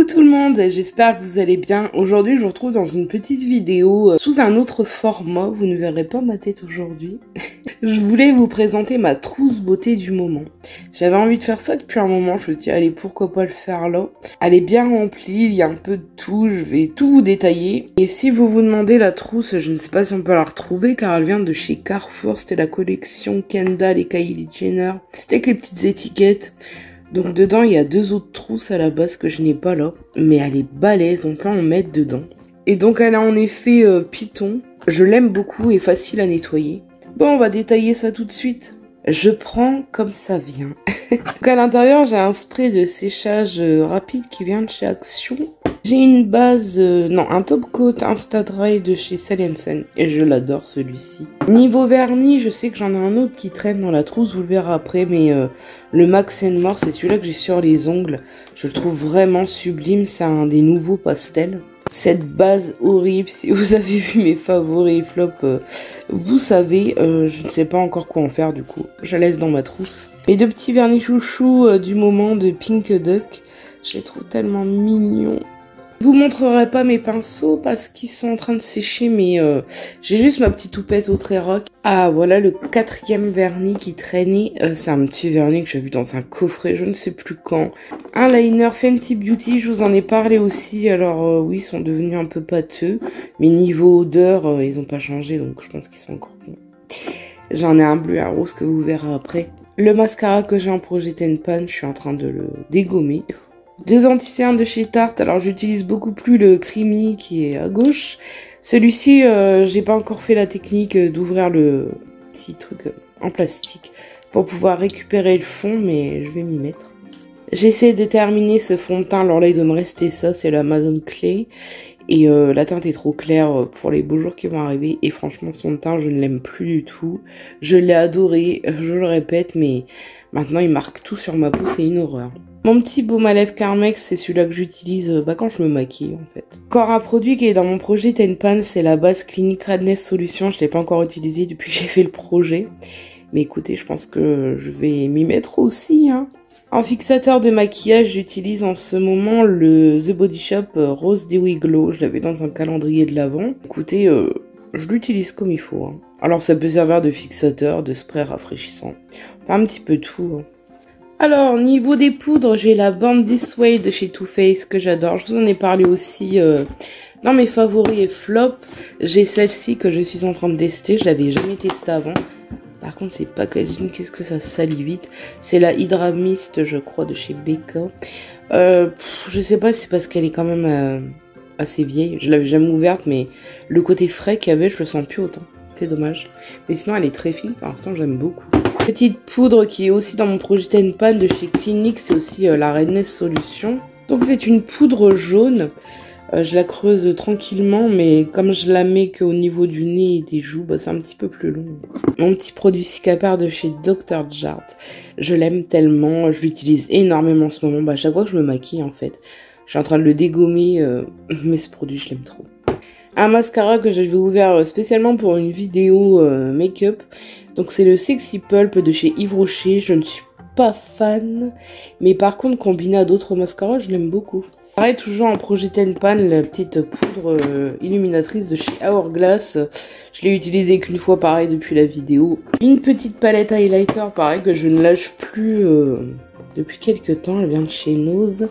tout le monde, j'espère que vous allez bien. Aujourd'hui, je vous retrouve dans une petite vidéo sous un autre format. Vous ne verrez pas ma tête aujourd'hui. Je voulais vous présenter ma trousse beauté du moment. J'avais envie de faire ça depuis un moment. Je me dis, allez, pourquoi pas le faire là. Elle est bien remplie, il y a un peu de tout. Je vais tout vous détailler. Et si vous vous demandez la trousse, je ne sais pas si on peut la retrouver car elle vient de chez Carrefour. C'était la collection Kendall et Kylie Jenner. C'était avec les petites étiquettes. Donc dedans, il y a deux autres trousses à la base que je n'ai pas là. Mais elle est balèze, on peut en mettre dedans. Et donc elle a en effet Python. Je l'aime beaucoup et facile à nettoyer. Bon, on va détailler ça tout de suite. Je prends comme ça vient. Donc à l'intérieur, j'ai un spray de séchage rapide qui vient de chez Action. J'ai une base, un top coat Insta Dry de chez Sally & Son. Et je l'adore celui-ci. Niveau vernis, je sais que j'en ai un autre qui traîne dans la trousse, vous le verrez après. Mais le Max & More, c'est celui-là que j'ai sur les ongles. Je le trouve vraiment sublime, c'est un des nouveaux pastels. Cette base horrible, si vous avez vu mes favoris flops, vous savez, je ne sais pas encore quoi en faire du coup. Je la laisse dans ma trousse. Mes deux petits vernis chouchous du moment de Pink Duck. Je les trouve tellement mignons. Je vous montrerai pas mes pinceaux parce qu'ils sont en train de sécher, mais j'ai juste ma petite toupette au Tréroc. Ah, voilà le quatrième vernis qui traînait. C'est un petit vernis que j'ai vu dans un coffret, je ne sais plus quand. Un liner Fenty Beauty, je vous en ai parlé aussi. Alors oui, ils sont devenus un peu pâteux. Mais niveau odeur, ils n'ont pas changé, donc je pense qu'ils sont encore bons. J'en ai un bleu et un rose que vous verrez après. Le mascara que j'ai en projet Ten Pan, je suis en train de le dégommer. Deux anti-cernes de chez Tarte. Alors j'utilise beaucoup plus le Creamy qui est à gauche. Celui-ci, j'ai pas encore fait la technique d'ouvrir le petit truc en plastique pour pouvoir récupérer le fond, mais je vais m'y mettre. J'essaie de terminer ce fond de teint, alors là il doit me rester ça, c'est l'Amazon Clay. Et la teinte est trop claire pour les beaux jours qui vont arriver. Et franchement, son teint, je ne l'aime plus du tout. Je l'ai adoré, je le répète, mais maintenant il marque tout sur ma peau, c'est une horreur. Mon petit baume à lèvres Carmex, c'est celui-là que j'utilise quand je me maquille en fait. Encore un produit qui est dans mon projet Ten Pan, c'est la base Clinique Redness Solution. Je ne l'ai pas encore utilisé depuis que j'ai fait le projet. Mais écoutez, je pense que je vais m'y mettre aussi, hein. En fixateur de maquillage, j'utilise en ce moment le The Body Shop Rose Dewy Glow. Je l'avais dans un calendrier de l'Avent. Écoutez, je l'utilise comme il faut, hein. Alors ça peut servir de fixateur, de spray rafraîchissant. Enfin, un petit peu tout, hein. Alors, niveau des poudres, j'ai la Bandit Suede de chez Too Faced que j'adore. Je vous en ai parlé aussi dans mes favoris et flops. J'ai celle-ci que je suis en train de tester. Je l'avais jamais testée avant. Par contre, c'est packaging, qu'est-ce que ça salit vite. C'est la Hydra Mist, je crois, de chez Becca. Je sais pas si c'est parce qu'elle est quand même assez vieille. Je l'avais jamais ouverte, mais le côté frais qu'il y avait, je le sens plus autant. C'est dommage. Mais sinon, elle est très fine. Pour l'instant, j'aime beaucoup. Petite poudre qui est aussi dans mon projet Ten Pan de chez Clinique. C'est aussi la Redness Solution. Donc, c'est une poudre jaune. Je la creuse tranquillement, mais comme je la mets qu'au niveau du nez et des joues, c'est un petit peu plus long. Mon petit produit Cicapar de chez Dr. Jart. Je l'aime tellement, je l'utilise énormément en ce moment. À chaque fois que je me maquille, en fait. Je suis en train de le dégommer, mais ce produit, je l'aime trop. Un mascara que j'avais ouvert spécialement pour une vidéo make-up. Donc c'est le Sexy Pulp de chez Yves Rocher. Je ne suis pas fan, mais par contre combiné à d'autres mascaras, je l'aime beaucoup. Pareil, toujours en projet Ten Pan, la petite poudre illuminatrice de chez Hourglass. Je l'ai utilisée qu'une fois, pareil, depuis la vidéo. Une petite palette highlighter, pareil, que je ne lâche plus depuis quelques temps. Elle vient de chez Nose.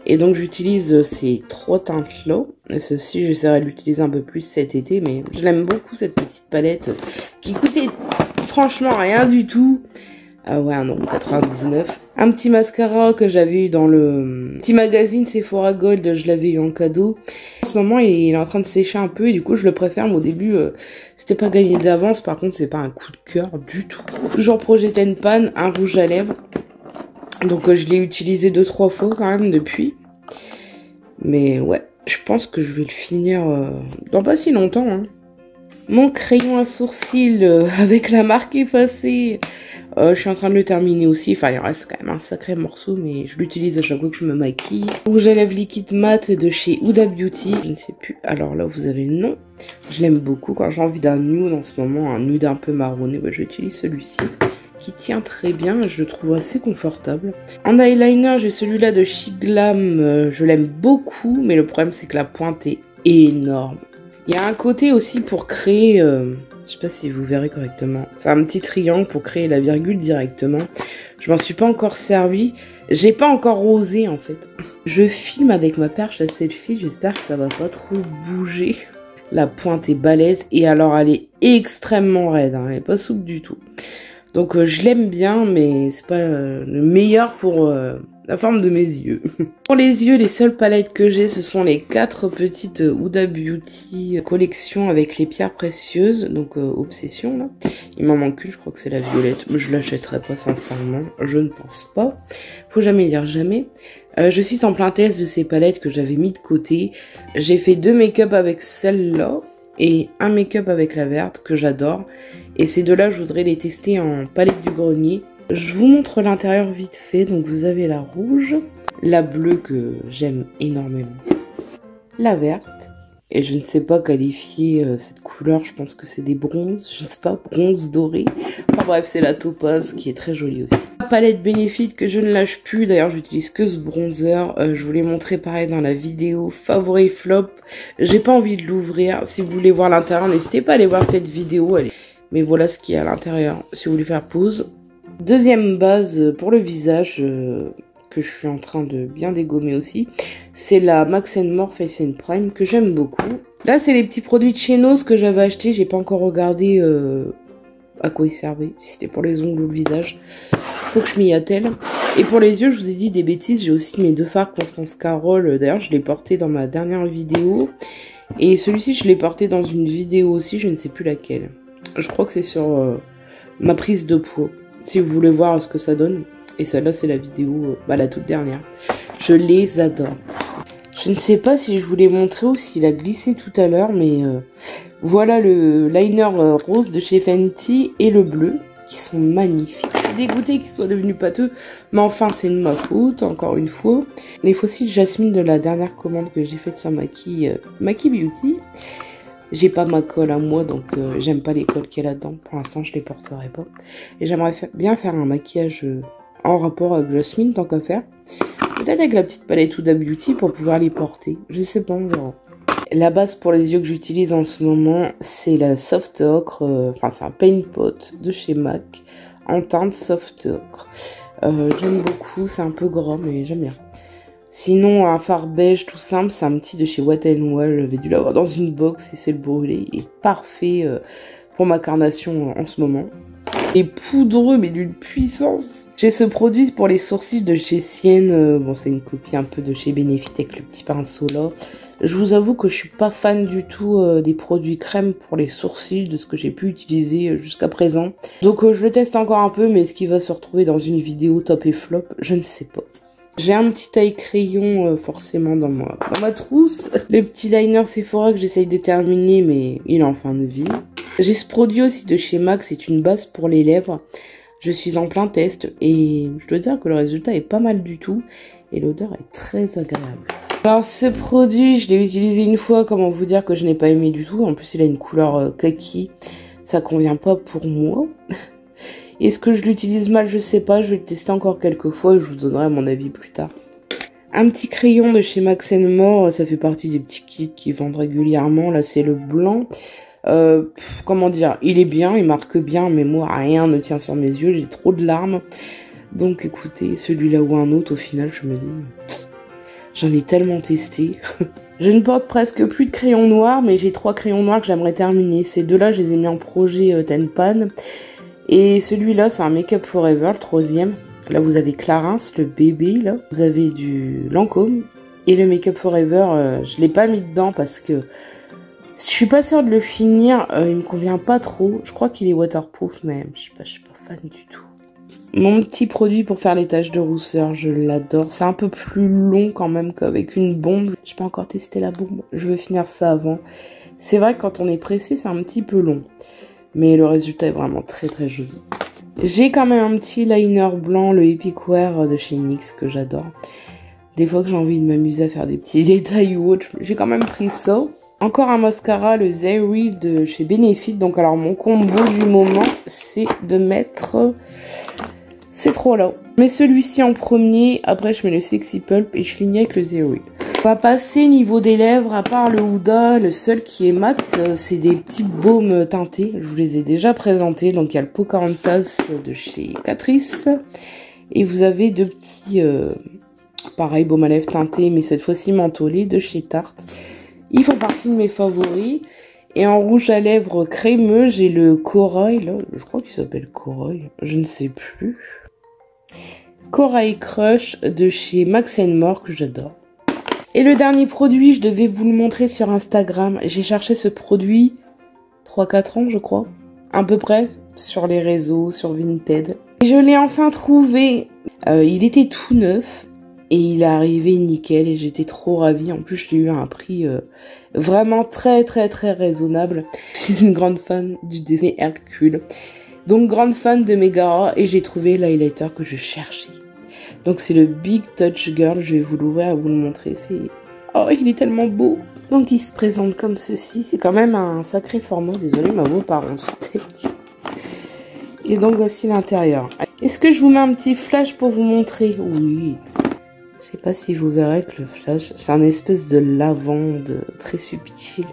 Et donc j'utilise ces trois teintes-là. Et ceci, j'essaierai de l'utiliser un peu plus cet été, mais je l'aime beaucoup cette petite palette qui coûtait franchement rien du tout. Ah ouais, 1,99 €. Un petit mascara que j'avais eu dans le petit magazine Sephora Gold, je l'avais eu en cadeau. En ce moment, il est en train de sécher un peu et du coup, je le préfère. Mais au début, c'était pas gagné d'avance. Par contre, c'est pas un coup de cœur du tout. Toujours projet Ten Pan, un rouge à lèvres. Donc, je l'ai utilisé 2-3 fois quand même depuis. Mais ouais, je pense que je vais le finir dans pas si longtemps, hein. Mon crayon à sourcils avec la marque effacée. Je suis en train de le terminer aussi. Enfin, il reste quand même un sacré morceau, mais je l'utilise à chaque fois que je me maquille. Rouge à lèvres liquide mat de chez Huda Beauty. Je ne sais plus. Alors là, vous avez le nom. Je l'aime beaucoup. Quand j'ai envie d'un nude en ce moment, un nude un peu marronné, j'utilise celui-ci. qui tient très bien, je le trouve assez confortable. En eyeliner, j'ai celui-là de Chic Glam, je l'aime beaucoup, mais le problème c'est que la pointe est énorme. Il y a un côté aussi pour créer, je sais pas si vous verrez correctement, c'est un petit triangle pour créer la virgule directement. Je m'en suis pas encore servi, j'ai pas encore osé en fait. Je filme avec ma perche la selfie, j'espère que ça va pas trop bouger. La pointe est balèze et alors elle est extrêmement raide, hein, elle est pas souple du tout. Donc je l'aime bien, mais c'est pas le meilleur pour la forme de mes yeux. Pour les yeux, les seules palettes que j'ai, ce sont les 4 petites Huda Beauty collection avec les pierres précieuses, donc Obsession là. Il m'en manque une, je crois que c'est la violette, mais je l'achèterai pas sincèrement, je ne pense pas. Faut jamais dire jamais. Je suis en plein test de ces palettes que j'avais mis de côté. J'ai fait 2 make-up avec celle-là et un make-up avec la verte que j'adore. Et ces deux-là, je voudrais les tester en palette du grenier. Je vous montre l'intérieur vite fait. Donc vous avez la rouge, la bleue que j'aime énormément, la verte. Et je ne sais pas qualifier cette couleur, je pense que c'est des bronzes, je ne sais pas, bronze doré. Enfin bref, c'est la topaz qui est très jolie aussi. La palette Benefit que je ne lâche plus, d'ailleurs j'utilise que ce bronzer. Je vous l'ai montré pareil dans la vidéo favori flop. J'ai pas envie de l'ouvrir, si vous voulez voir l'intérieur, n'hésitez pas à aller voir cette vidéo. Mais voilà ce qu'il y a à l'intérieur, si vous voulez faire pause. Deuxième base pour le visage, que je suis en train de bien dégommer aussi, c'est la Max & More Face & Prime que j'aime beaucoup. Là, c'est les petits produits de chez Nose que j'avais achetés. J'ai pas encore regardé à quoi ils servaient, si c'était pour les ongles ou le visage. Faut que je m'y attelle. Et pour les yeux, je vous ai dit des bêtises, j'ai aussi mes 2 fards Constance Carole. D'ailleurs, je l'ai porté dans ma dernière vidéo. Et celui-ci, je l'ai porté dans une vidéo aussi, je ne sais plus laquelle. Je crois que c'est sur ma prise de poids, si vous voulez voir ce que ça donne. Et celle-là, c'est la vidéo, la toute dernière. Je les adore. Je ne sais pas si je vous l'ai montré ou s'il a glissé tout à l'heure, mais voilà le liner rose de chez Fenty et le bleu, qui sont magnifiques. Je suis dégoûtée qu'ils soient devenus pâteux, mais enfin, c'est de ma faute, encore une fois. Les fossiles Jasmine de la dernière commande que j'ai faite sur Maki Beauty. J'ai pas ma colle à moi, donc j'aime pas les colles qu'il y a là-dedans. Pour l'instant, je les porterai pas. Et j'aimerais bien faire un maquillage en rapport avec Jasmine, tant qu'à faire. Peut-être avec la petite palette Huda Beauty pour pouvoir les porter. Je sais pas, on verra. La base pour les yeux que j'utilise en ce moment, c'est la Soft Ocre. Enfin, c'est un Paint Pot de chez MAC en teinte Soft Ocre. J'aime beaucoup, c'est un peu gras, mais j'aime bien. Sinon, un fard beige tout simple, c'est un petit de chez Wet n Wild. J'avais dû l'avoir dans une box et c'est le brûlé. Il est parfait pour ma carnation en ce moment. Et poudreux, mais d'une puissance. J'ai ce produit pour les sourcils de chez Sienne. Bon, c'est une copie un peu de chez Benefit avec le petit pinceau là. Je vous avoue que je suis pas fan du tout des produits crème pour les sourcils, de ce que j'ai pu utiliser jusqu'à présent. Donc je le teste encore un peu, mais est-ce qu'il va se retrouver dans une vidéo top et flop? Je ne sais pas. J'ai un petit taille crayon forcément dans ma trousse. Le petit liner Sephora que j'essaye de terminer, mais il est en fin de vie. J'ai ce produit aussi de chez MAC, c'est une base pour les lèvres. Je suis en plein test et je dois dire que le résultat est pas mal du tout. Et l'odeur est très agréable. Alors ce produit, je l'ai utilisé une fois, comment vous dire que je n'ai pas aimé du tout. En plus il a une couleur kaki, ça convient pas pour moi. Est-ce que je l'utilise mal? Je sais pas, je vais le tester encore quelques fois et je vous donnerai mon avis plus tard. Un petit crayon de chez Max & More, ça fait partie des petits kits qui vendent régulièrement. Là c'est le blanc. Comment dire, il est bien, il marque bien, mais moi rien ne tient sur mes yeux, j'ai trop de larmes. Donc écoutez, celui-là ou un autre, au final je me dis, j'en ai tellement testé. Je ne porte presque plus de crayons noirs, mais j'ai 3 crayons noirs que j'aimerais terminer. Ces deux-là, je les ai mis en projet Tenpan. Et celui-là, c'est un Make Up Forever, le 3e. Là, vous avez Clarins, le bébé, là. Vous avez du Lancôme. Et le Make Up Forever, je l'ai pas mis dedans parce que je suis pas sûre de le finir. Il me convient pas trop. Je crois qu'il est waterproof, mais je suis pas fan du tout. Mon petit produit pour faire les taches de rousseur, je l'adore. C'est un peu plus long quand même qu'avec une bombe. J'ai pas encore testé la bombe. Je veux finir ça avant. C'est vrai que quand on est pressé, c'est un petit peu long. Mais le résultat est vraiment très très joli. J'ai quand même un petit liner blanc, le Epic Wear de chez NYX que j'adore. Des fois que j'ai envie de m'amuser à faire des petits détails ou autre, j'ai quand même pris ça. Encore un mascara, le Zeri de chez Benefit. Donc alors mon combo du moment, c'est de mettre ces trois-là. Je mets celui-ci en premier, après je mets le Sexy Pulp et je finis avec le Zeri. On va passer niveau des lèvres, à part le Huda, le seul qui est mat, c'est des petits baumes teintés. Je vous les ai déjà présentés. Donc il y a le Pocahontas de chez Catrice. Et vous avez deux petits, pareil, baumes à lèvres teintés, mais cette fois-ci mentholés de chez Tarte. Ils font partie de mes favoris. Et en rouge à lèvres crémeux, j'ai le Corail, là, je crois qu'il s'appelle Corail, je ne sais plus. Corail Crush de chez Max & More, que j'adore. Et le dernier produit, je devais vous le montrer sur Instagram. J'ai cherché ce produit 3-4 ans, je crois. À peu près, sur les réseaux, sur Vinted. Et je l'ai enfin trouvé. Il était tout neuf. Et il est arrivé nickel et j'étais trop ravie. En plus, je l'ai eu à un prix vraiment très raisonnable. Je suis une grande fan du dessin Hercule. Donc, grande fan de Megara et j'ai trouvé l'highlighter que je cherchais. Donc, c'est le Big Touch Girl. Je vais vous l'ouvrir et vous le montrer. Oh, il est tellement beau. Donc, il se présente comme ceci. C'est quand même un sacré format. Désolée, ma voix part en steak. Et donc, voici l'intérieur. Est-ce que je vous mets un petit flash pour vous montrer? Oui. Je sais pas si vous verrez que le flash, c'est un espèce de lavande très subtil.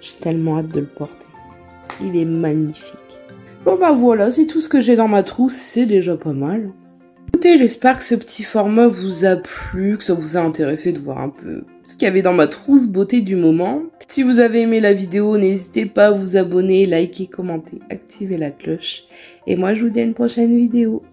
J'ai tellement hâte de le porter. Il est magnifique. Bon bah voilà, c'est tout ce que j'ai dans ma trousse, c'est déjà pas mal. Écoutez, j'espère que ce petit format vous a plu, que ça vous a intéressé de voir un peu ce qu'il y avait dans ma trousse beauté du moment. Si vous avez aimé la vidéo, n'hésitez pas à vous abonner, liker, commenter, activer la cloche. Et moi, je vous dis à une prochaine vidéo.